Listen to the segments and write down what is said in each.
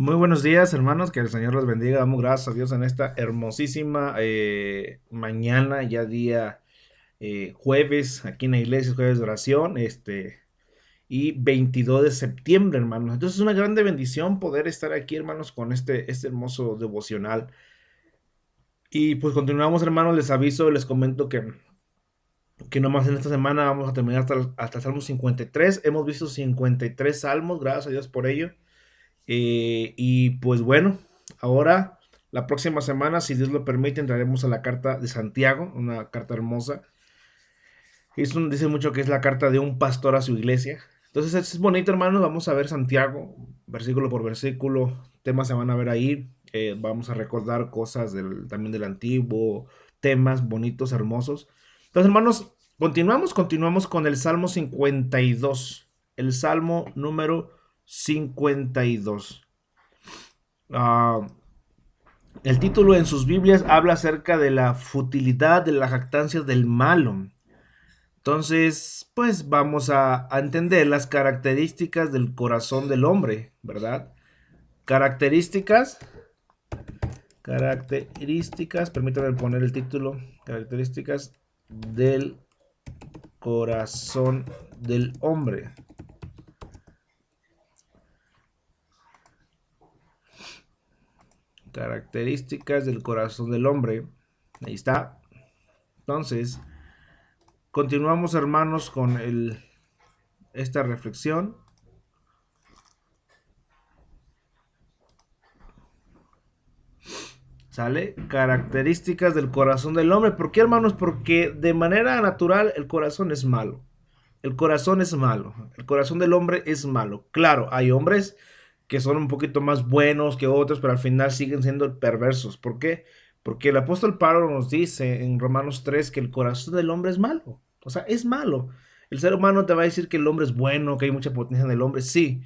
Muy buenos días, hermanos. Que el Señor los bendiga. Damos gracias a Dios en esta hermosísima mañana, ya día jueves, aquí en la iglesia, jueves de oración, y 22 de septiembre, hermanos. Entonces es una grande bendición poder estar aquí, hermanos, con este hermoso devocional. Y pues continuamos, hermanos. Les aviso, les comento que nomás en esta semana vamos a terminar hasta el Salmo 53. Hemos visto 53 salmos, gracias a Dios por ello. Y pues bueno, ahora la próxima semana, si Dios lo permite, entraremos a la carta de Santiago, una carta hermosa. Dice mucho que es la carta de un pastor a su iglesia. Entonces es bonito, hermanos. Vamos a ver Santiago, versículo por versículo. Temas se van a ver ahí. Vamos a recordar cosas también del antiguo, temas bonitos, hermosos. Entonces, hermanos, continuamos con el Salmo 52. El Salmo número 52. Ah, el título en sus Biblias habla acerca de la futilidad de la jactancia del malo. Entonces, pues vamos a entender las características del corazón del hombre, ¿verdad? Características, permítanme poner el título, características del corazón del hombre. Características del corazón del hombre. Ahí está. Entonces, continuamos, hermanos, con esta reflexión. ¿Sale? Características del corazón del hombre. ¿Por qué, hermanos? Porque de manera natural el corazón es malo. El corazón es malo. El corazón del hombre es malo. Claro, hay hombres que son un poquito más buenos que otros, pero al final siguen siendo perversos. ¿Por qué? Porque el apóstol Pablo nos dice en Romanos 3 que el corazón del hombre es malo. O sea, es malo. El ser humano te va a decir que el hombre es bueno, que hay mucha potencia en el hombre, sí.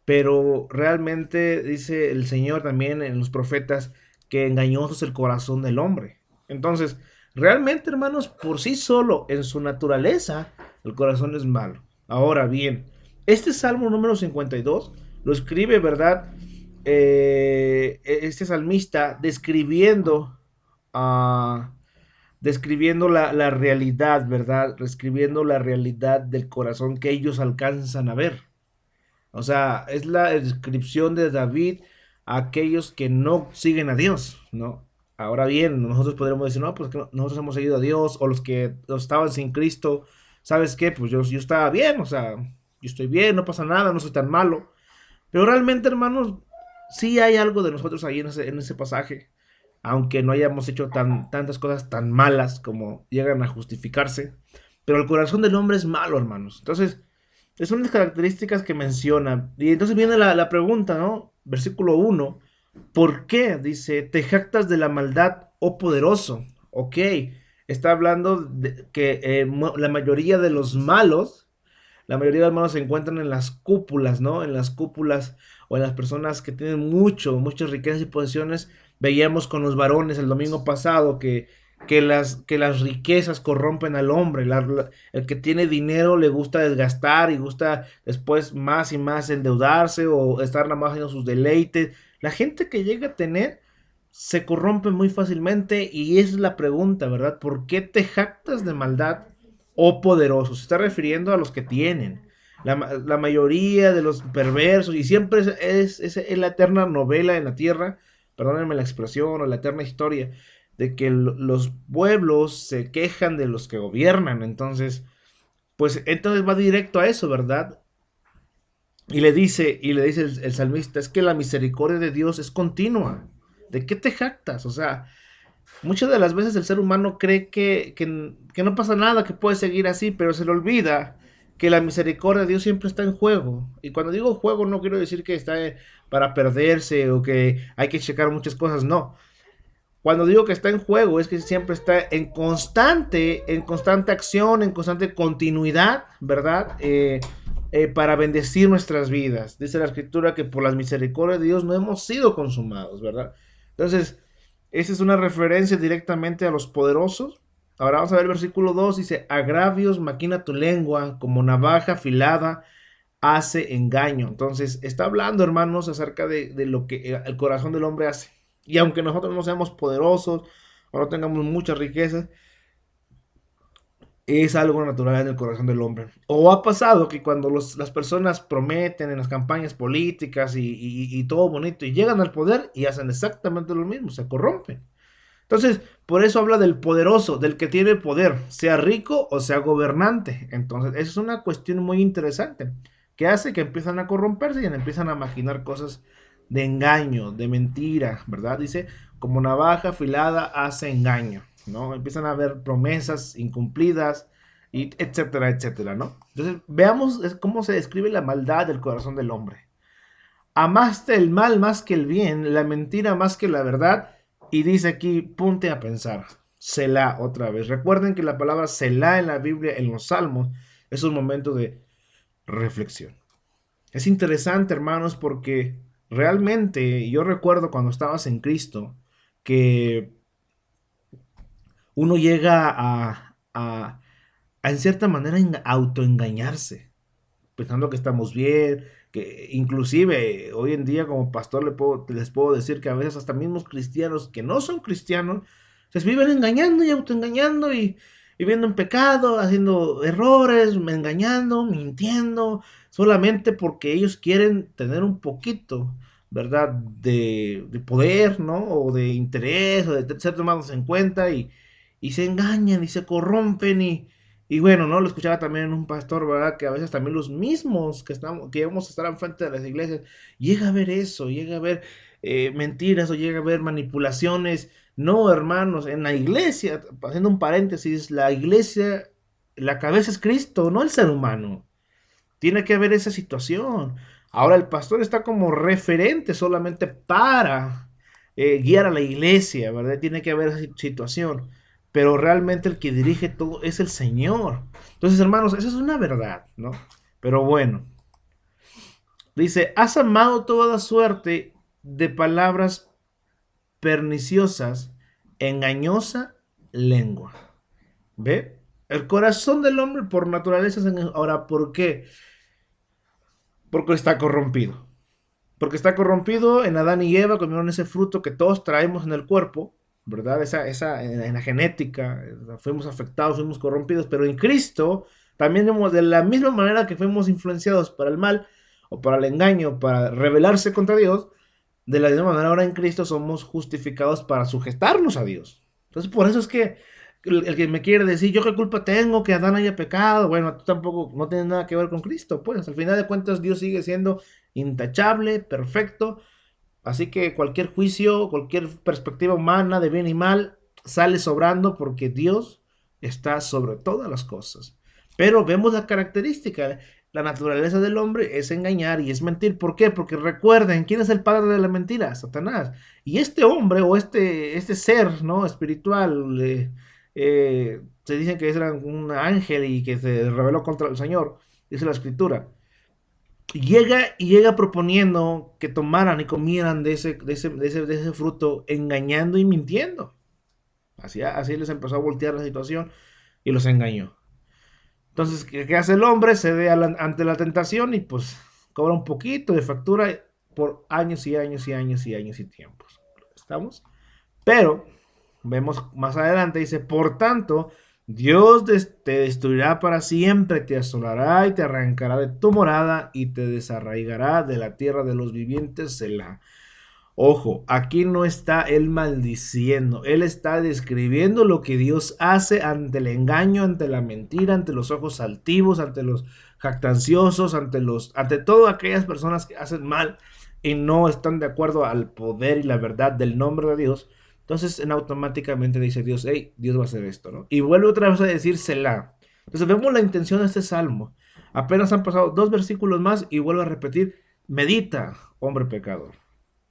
Pero realmente dice el Señor también en los profetas que engañoso es el corazón del hombre. Entonces, realmente, hermanos, por sí solo, en su naturaleza, el corazón es malo. Ahora bien, este Salmo número 52 lo escribe, ¿verdad? Este salmista describiendo la realidad, ¿verdad? Describiendo la realidad del corazón que ellos alcanzan a ver. O sea, es la descripción de David a aquellos que no siguen a Dios, ¿no? Ahora bien, nosotros podríamos decir, no, pues que nosotros hemos seguido a Dios, o los que estaban sin Cristo, ¿sabes qué? Pues yo estaba bien, o sea, yo estoy bien, no pasa nada, no soy tan malo. Pero realmente, hermanos, sí hay algo de nosotros ahí en ese pasaje, aunque no hayamos hecho tantas cosas tan malas como llegan a justificarse. Pero el corazón del hombre es malo, hermanos. Entonces, es una de las características que menciona. Y entonces viene la pregunta, ¿no? Versículo 1. ¿Por qué? Dice, te jactas de la maldad, oh poderoso. Ok, está hablando de que la mayoría de los malos, la mayoría de los malos se encuentran en las cúpulas, ¿no? En las cúpulas o en las personas que tienen muchas riquezas y posesiones. Veíamos con los varones el domingo pasado que las riquezas corrompen al hombre. El que tiene dinero le gusta desgastar y gusta después más y más endeudarse o estar nada más en sus deleites. La gente que llega a tener se corrompe muy fácilmente y esa es la pregunta, ¿verdad? ¿Por qué te jactas de maldad, oh poderoso? Se está refiriendo a los que tienen. La mayoría de los perversos, y siempre es la eterna novela en la tierra, perdónenme la expresión, o la eterna historia, de que los pueblos se quejan de los que gobiernan. Entonces va directo a eso, ¿verdad? Y le dice el salmista, es que la misericordia de Dios es continua. ¿De qué te jactas? O sea, muchas de las veces el ser humano cree que no pasa nada, que puede seguir así, pero se le olvida que la misericordia de Dios siempre está en juego. Y cuando digo juego no quiero decir que está para perderse o que hay que checar muchas cosas, no. Cuando digo que está en juego es que siempre está en constante acción, en constante continuidad, ¿verdad? Para bendecir nuestras vidas. Dice la escritura que por las misericordias de Dios no hemos sido consumados, ¿verdad? Entonces, esa es una referencia directamente a los poderosos. Ahora vamos a ver el versículo 2, dice, agravios maquina tu lengua como navaja afilada hace engaño. Entonces, está hablando, hermanos, acerca de lo que el corazón del hombre hace. Y aunque nosotros no seamos poderosos o no tengamos muchas riquezas, es algo natural en el corazón del hombre. O ha pasado que cuando las personas prometen en las campañas políticas y todo bonito, y llegan al poder y hacen exactamente lo mismo, se corrompen. Entonces, por eso habla del poderoso, del que tiene poder, sea rico o sea gobernante. Entonces, eso es una cuestión muy interesante, que hace que empiezan a corromperse y empiezan a maquinar cosas de engaño, de mentira, ¿verdad? Dice, como navaja afilada hace engaño, ¿no? Empiezan a haber promesas incumplidas, y etcétera, etcétera, ¿no? Entonces, veamos cómo se describe la maldad del corazón del hombre. Amaste el mal más que el bien, la mentira más que la verdad. Y dice aquí, ponte a pensar. Selah otra vez. Recuerden que la palabra Selah en la Biblia, en los Salmos, es un momento de reflexión. Es interesante, hermanos, porque realmente yo recuerdo cuando estabas en Cristo que uno llega a en cierta manera autoengañarse pensando que estamos bien, que inclusive hoy en día como pastor les puedo decir que a veces hasta mismos cristianos que no son cristianos se viven engañando y autoengañando y viviendo en pecado, haciendo errores, engañando, mintiendo, solamente porque ellos quieren tener un poquito, ¿verdad? De poder, ¿no? O de interés, o de ser tomados en cuenta y se engañan y se corrompen y bueno, ¿no? Lo escuchaba también en un pastor, ¿verdad? Que a veces también los mismos que vamos a estar enfrente de las iglesias, llega a ver eso, llega a ver mentiras o llega a ver manipulaciones. No, hermanos, en la iglesia, haciendo un paréntesis, la iglesia, la cabeza es Cristo, no el ser humano. Tiene que haber esa situación. Ahora el pastor está como referente solamente para guiar a la iglesia, ¿verdad? Tiene que haber esa situación. Pero realmente el que dirige todo es el Señor. Entonces, hermanos, esa es una verdad, ¿no? Pero bueno, dice, has amado toda suerte de palabras perniciosas, engañosa lengua. ¿Ve? El corazón del hombre por naturaleza es engañoso. Ahora, ¿por qué? Porque está corrompido. Porque está corrompido en Adán y Eva, comieron ese fruto que todos traemos en el cuerpo, ¿verdad? En la genética, fuimos afectados, fuimos corrompidos, pero en Cristo también de la misma manera que fuimos influenciados para el mal o para el engaño, para rebelarse contra Dios, de la misma manera ahora en Cristo somos justificados para sujetarnos a Dios. Entonces por eso es que el que me quiere decir, yo qué culpa tengo que Adán haya pecado, bueno, tú tampoco, no tienes nada que ver con Cristo, pues al final de cuentas Dios sigue siendo intachable, perfecto, así que cualquier juicio, cualquier perspectiva humana de bien y mal sale sobrando porque Dios está sobre todas las cosas. Pero vemos la característica, la naturaleza del hombre es engañar y es mentir. ¿Por qué? Porque recuerden, ¿quién es el padre de la mentira? Satanás. Y este hombre o este ser, ¿no? Espiritual, se dice que era un ángel y que se rebeló contra el Señor, dice la escritura. Llega proponiendo que tomaran y comieran de ese fruto, engañando y mintiendo. Así les empezó a voltear la situación y los engañó. Entonces, ¿qué hace el hombre? Cede ante la tentación y pues cobra un poquito de factura por años y años y años y años y tiempos. ¿Estamos? Pero vemos más adelante, dice, por tanto, Dios te destruirá para siempre, te asolará y te arrancará de tu morada y te desarraigará de la tierra de los vivientes, Selah. Ojo, aquí no está él maldiciendo, él está describiendo lo que Dios hace ante el engaño, ante la mentira, ante los ojos altivos, ante los jactanciosos, ante todas aquellas personas que hacen mal y no están de acuerdo al poder y la verdad del nombre de Dios. Entonces, automáticamente dice Dios, hey, Dios va a hacer esto, ¿no? Y vuelve otra vez a decir Selah. Entonces, vemos la intención de este salmo. Apenas han pasado 2 versículos más y vuelve a repetir, medita, hombre pecador.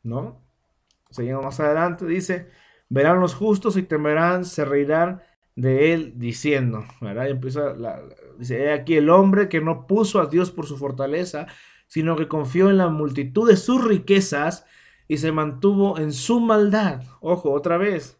¿No? Seguimos más adelante, dice, verán los justos y temerán, se reirán de él diciendo, ¿verdad? Y empieza, dice, he aquí el hombre que no puso a Dios por su fortaleza, sino que confió en la multitud de sus riquezas y se mantuvo en su maldad. Ojo, otra vez,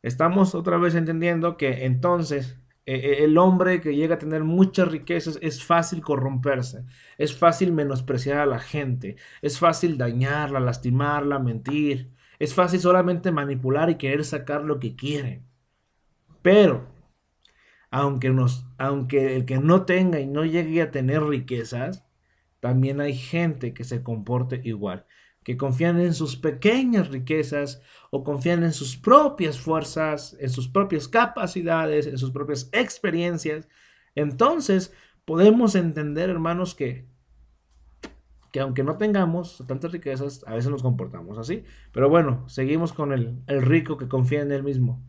estamos otra vez entendiendo que entonces El hombre que llega a tener muchas riquezas es fácil corromperse, es fácil menospreciar a la gente, es fácil dañarla, lastimarla, mentir, es fácil solamente manipular y querer sacar lo que quiere. Pero, aunque el que no tenga y no llegue a tener riquezas, también hay gente que se comporte igual, que confían en sus pequeñas riquezas o confían en sus propias fuerzas, en sus propias capacidades, en sus propias experiencias. Entonces, podemos entender, hermanos, que aunque no tengamos tantas riquezas, a veces nos comportamos así. Pero bueno, seguimos con el rico que confía en él mismo.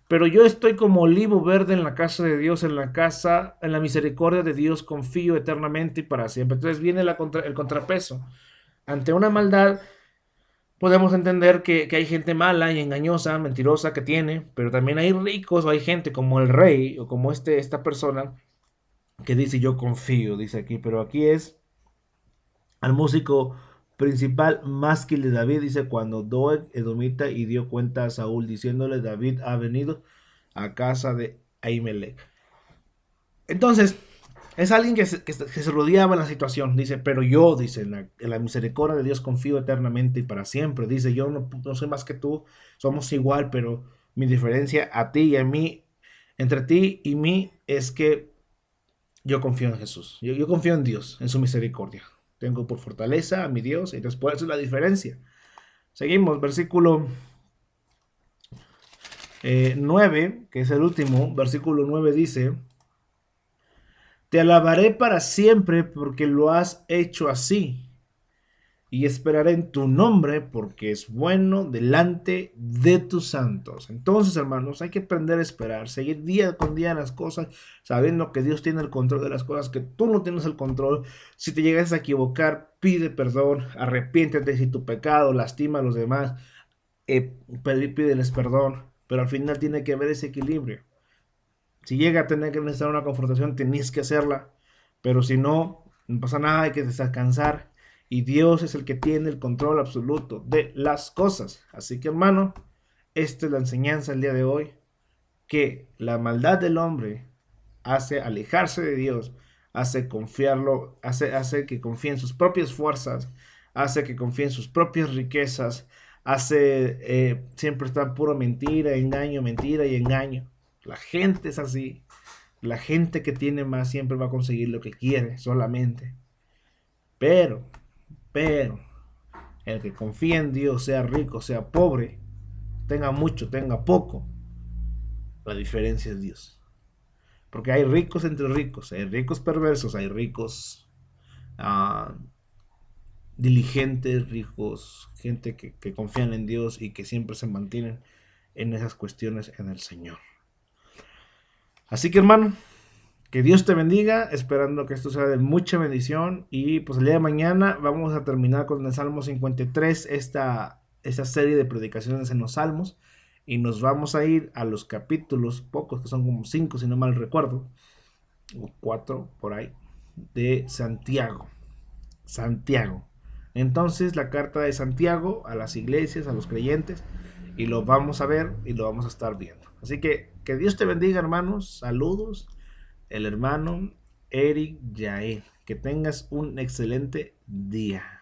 Pero yo estoy como olivo verde en la casa de Dios, en la casa, en la misericordia de Dios, confío eternamente y para siempre. Entonces viene el contrapeso. Ante una maldad, podemos entender que hay gente mala y engañosa, mentirosa que tiene, pero también hay ricos o hay gente como el rey o como esta persona que dice yo confío, dice aquí, pero aquí es al músico principal másquil de David, dice cuando Doeg edomita y dio cuenta a Saúl diciéndole David ha venido a casa de Ahimelech. Entonces, es alguien que se rodeaba en la situación, dice, pero yo, dice, en la misericordia de Dios confío eternamente y para siempre, dice, yo no soy más que tú, somos igual, pero mi diferencia a ti y a mí, entre ti y mí, es que yo confío en Jesús, yo confío en Dios, en su misericordia. Tengo por fortaleza a mi Dios y después es la diferencia. Seguimos, versículo 9, que es el último, versículo 9 dice, te alabaré para siempre porque lo has hecho así, y esperaré en tu nombre porque es bueno delante de tus santos. Entonces, hermanos, hay que aprender a esperar, seguir día con día las cosas, sabiendo que Dios tiene el control de las cosas, que tú no tienes el control. Si te llegas a equivocar, pide perdón, arrepiéntete si tu pecado lastima a los demás, pídeles perdón, pero al final tiene que haber ese equilibrio. Si llega a tener que necesitar una confrontación, tenéis que hacerla. Pero si no, no pasa nada, hay que descansar. Y Dios es el que tiene el control absoluto de las cosas. Así que, hermano, esta es la enseñanza el día de hoy. Que la maldad del hombre hace alejarse de Dios, hace confiarlo, hace que confíe en sus propias fuerzas, hace que confíe en sus propias riquezas, hace siempre estar puro mentira y engaño. La gente es así. La gente que tiene más siempre va a conseguir lo que quiere solamente. Pero, pero, el que confía en Dios, sea rico, sea pobre, tenga mucho, tenga poco, la diferencia es Dios. Porque hay ricos entre ricos, hay ricos perversos, hay ricos uh, diligentes, ricos, gente que confían en Dios y que siempre se mantienen en esas cuestiones en el Señor. Así que, hermano, que Dios te bendiga, esperando que esto sea de mucha bendición. Y pues el día de mañana vamos a terminar con el Salmo 53, esta serie de predicaciones en los Salmos. Y nos vamos a ir a los capítulos, pocos, que son como 5 si no mal recuerdo, o 4 por ahí, de Santiago. Santiago. Entonces la carta de Santiago a las iglesias, a los creyentes, y lo vamos a ver y lo vamos a estar viendo. Así que Dios te bendiga, hermanos. Saludos. El hermano Eric Yael. Que tengas un excelente día.